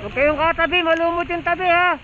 Huwag kayong katabi, malumot yung tabi ha.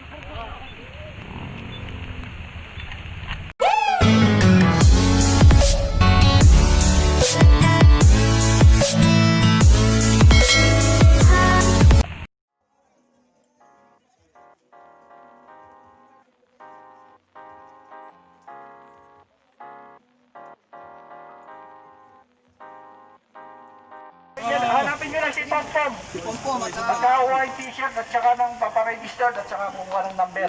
Hanapin nyo lang si Pompom. Si Pompom. Magka-white t-shirt at saka ng paparegistered at saka kung walang number.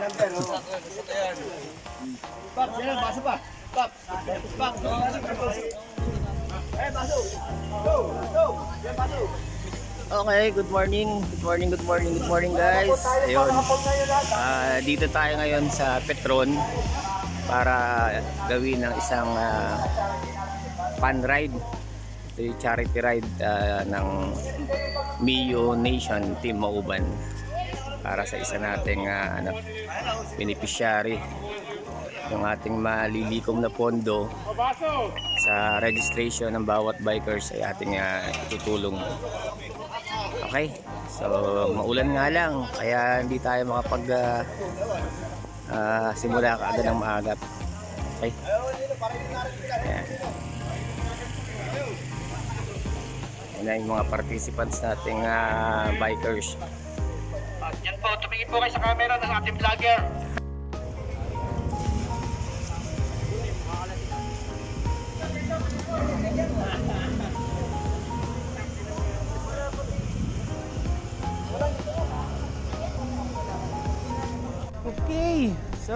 Pak, yan, baso pa. Pak, pak. Eh, baso. Go, go. Yan, baso. Okay, good morning guys. Ayun. Dito tayo ngayon sa Petron para gawin ng isang fun ride. Ito yung charity ride ng Mio Nation Team Mauban para sa isa nating beneficiary, yung ating malilikom na pondo sa registration ng bawat bikers ay ating itutulong. Okay, so maulan nga lang kaya hindi tayo makapag simula kaagad ng maaga. Okay, ayan. Yan yung mga participants nating bikers. Yan po, tumingin po kayo sa camera ng ating vlogger. Okay, so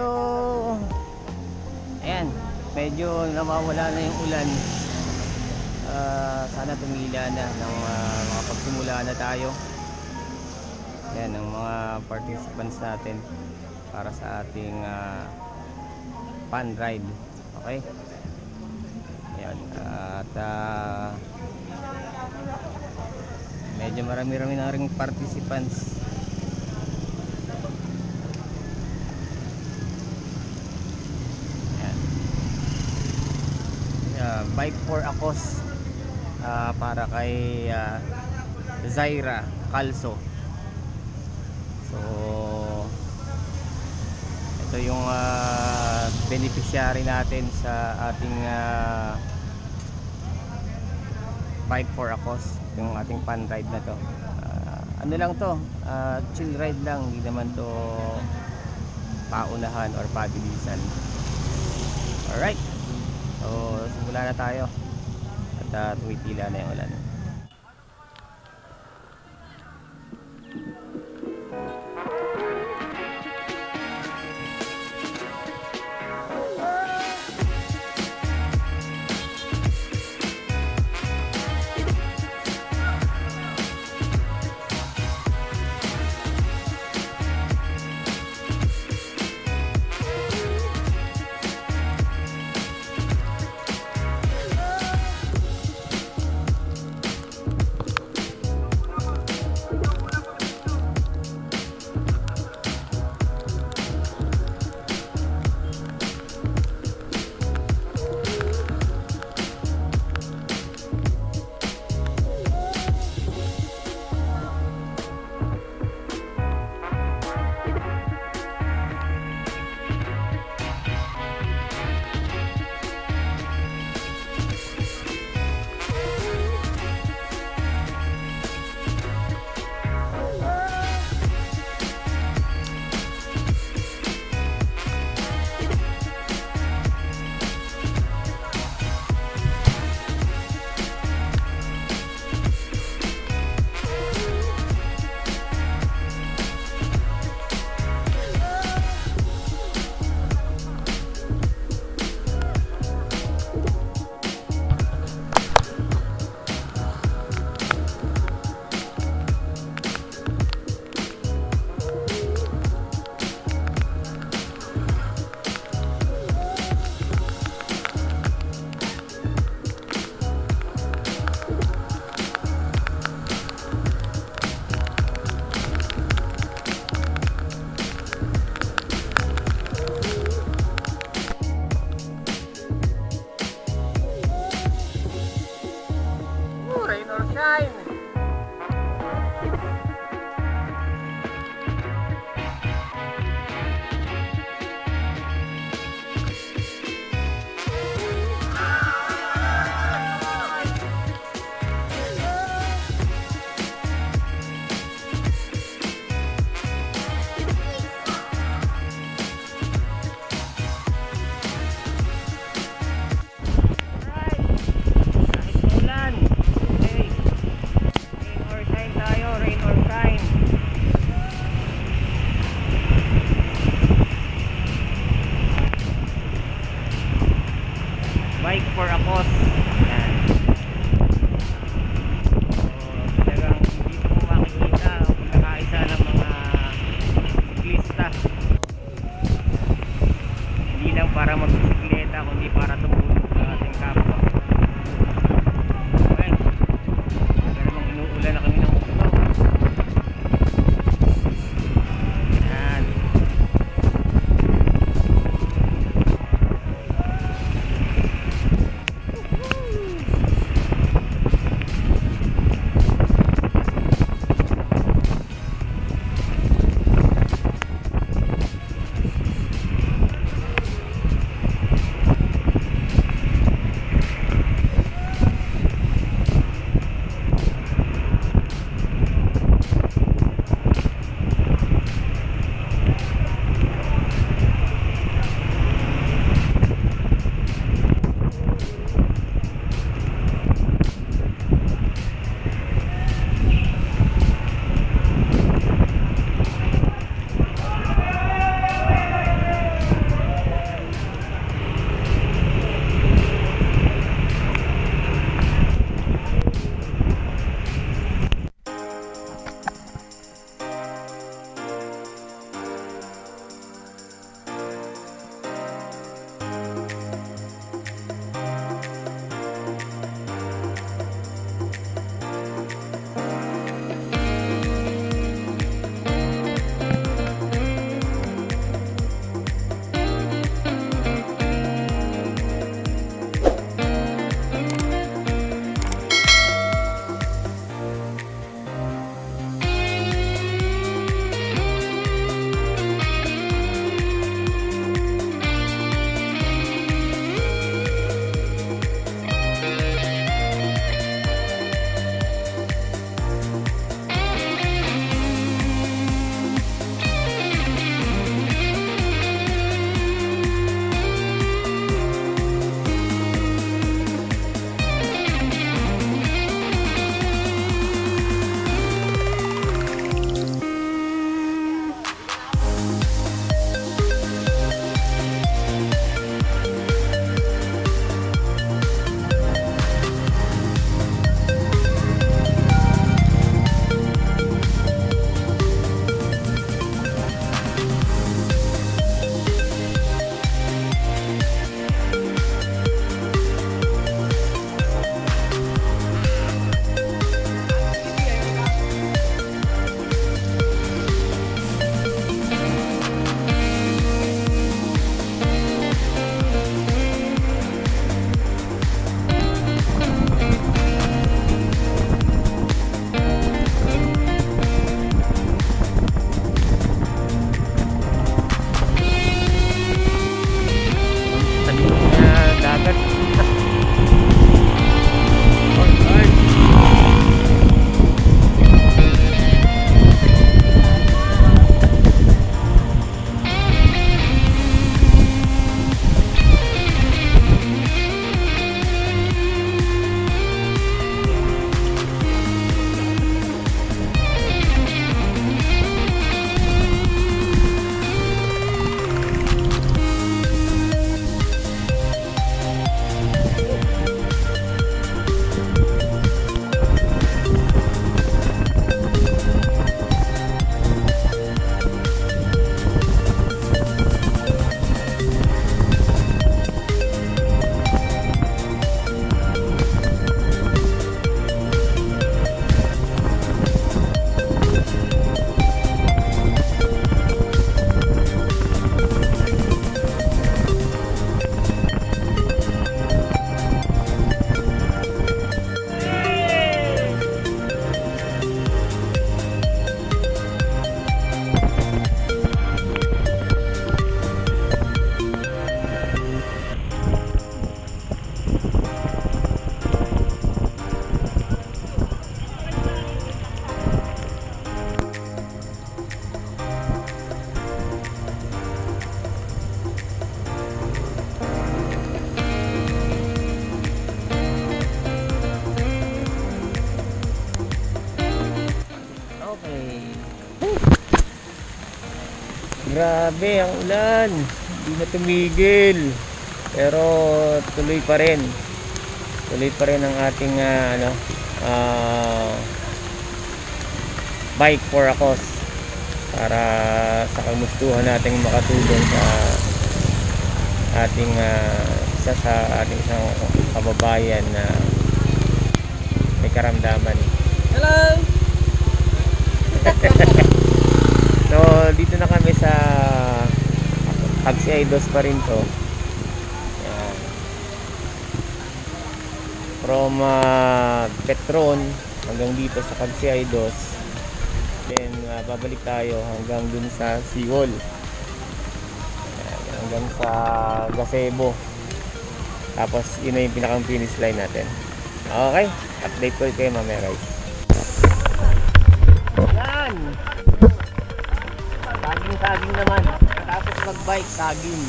ayan, medyo nawawala na yung ulan. Sana tumila na ng makapagsimula na tayo. Yan ang mga participants natin para sa ating fun ride. Okay, yan, at medyo marami-rami na ring participants. Bike for a cause para kay Zaira, Calzo. So ito yung beneficiary natin sa ating bike for a cause, yung ating fun ride na to. Ano lang to, chill ride lang, hindi naman to paunahan or pabilisan. Alright, so simula na tayo at tumitila na yung ulan. bike for a cause. Yan. So, talagang dito mo makikita ang pagkakaisa ng mga siklista. Hindi lang para magbisikleta, kundi para tumulong sa ating kapwa. Okay. Pero inuulan na kami ng ulo. Yan. Grabe ang ulan, hindi na tumigil. Pero tuloy pa rin. Tuloy pa rin ang ating bike for a cause, para sa kagustuhan nating makatulong sa ating isa sa ating isang kababayan na may karamdaman. Hello! So dito na kami sa Sj6 pa rin to. Yan. From Petron hanggang dito sa Sj6. Then babalik tayo hanggang dun sa Seawall. Yan, hanggang sa Gazebo. Tapos yun na yung pinakang finish line natin. Okay, update ko kayo mamaya guys. Yan! Saging naman. Tapos mag-bike, saging.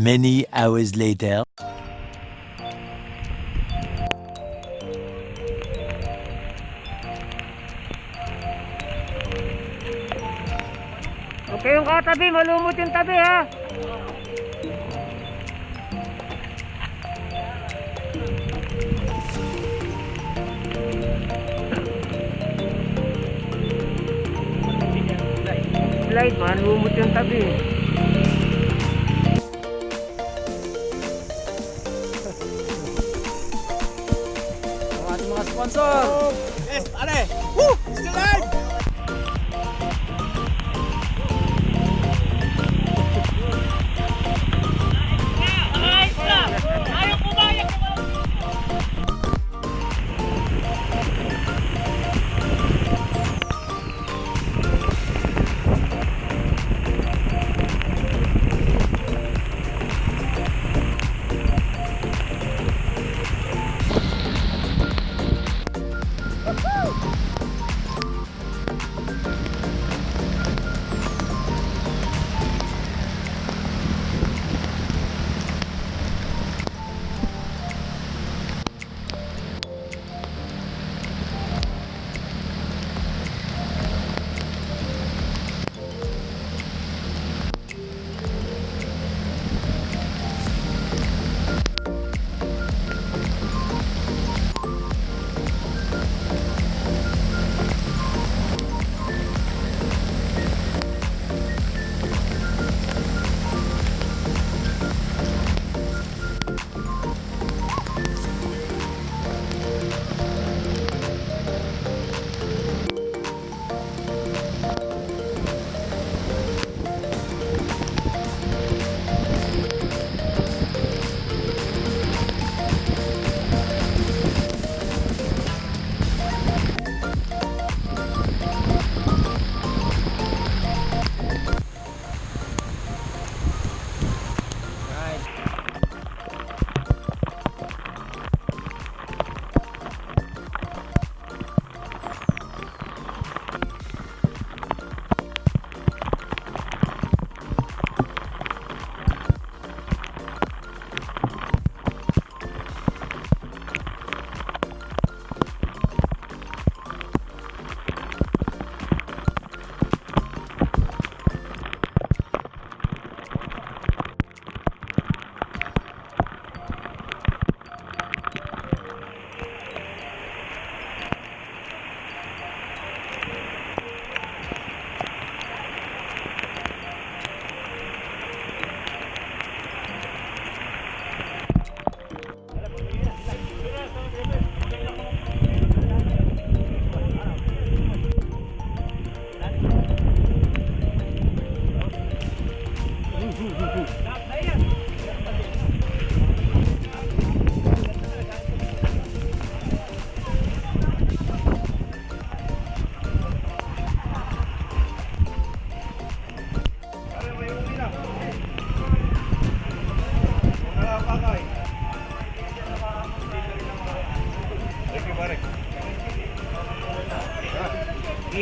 Many hours later. Okay yung katabi, malumot yung tabi ha. Slide, malumot yung tabi. Mga sponsor! Yes, ale! Woo! Still alive!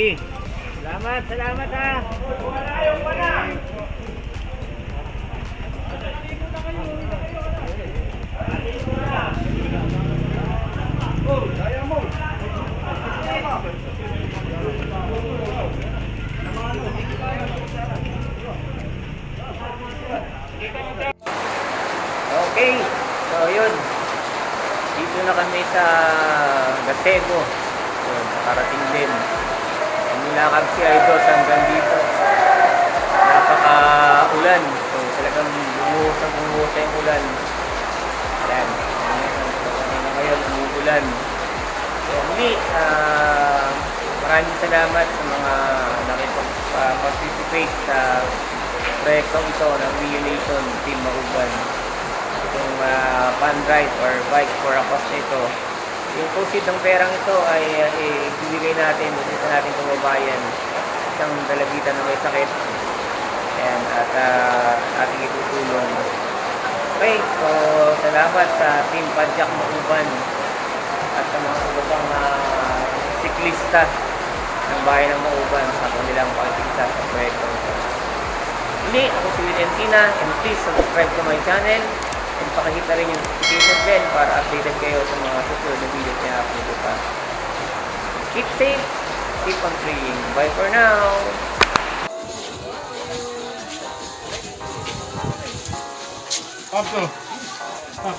Sige. Salamat, salamat ha. Okay, so yun. Dito na kami sa Gazebo. So, nakarating din. Nilakab si Idos hanggang dito. Napaka-ulan. So, talagang bumuhos yung ulan. Ayan. Kanina ngayon, umuulan. So, muli, maraming salamat sa mga nakipag-participate sa proyektong ito ng Violation Team Mauban. Itong fun ride or bike for a cause nito. Yung proceed ng perang ito ay ibigay natin sa nating kababayan, isang dalagitan na may sakit. Ayan, at ating itutulong. Okay, so salamat sa Team Padjak Mauban at sa mga iba pang siklista ng bayan ng Mauban sa kanilang pagkikita sa proyekto. Muli, ako si William Tina, and please subscribe to my channel and pakihit na rin yung notification bell para updated kayo sa mga susunod na videos na upload ko pa. Keep safe, keep on praying. Bye for now! Up to. Up.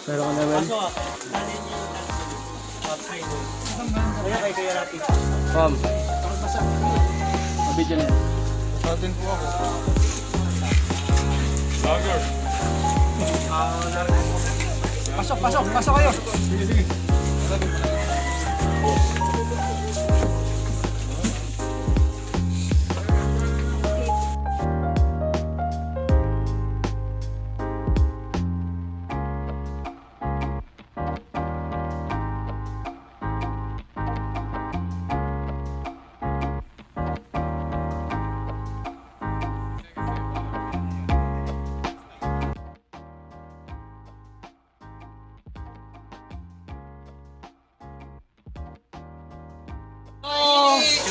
Pero ko naman. Kaya kay Kuya Rapi. Kom. Mabidyo na yan. Atin po ako. Lager. Pasok kayo. Sige, sige.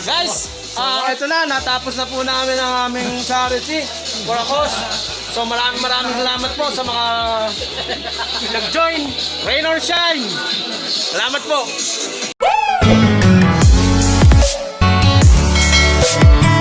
Guys, ito na, natapos na po namin ang aming charity for a cause. So maraming salamat po sa mga nag-join, rain or shine. Salamat po.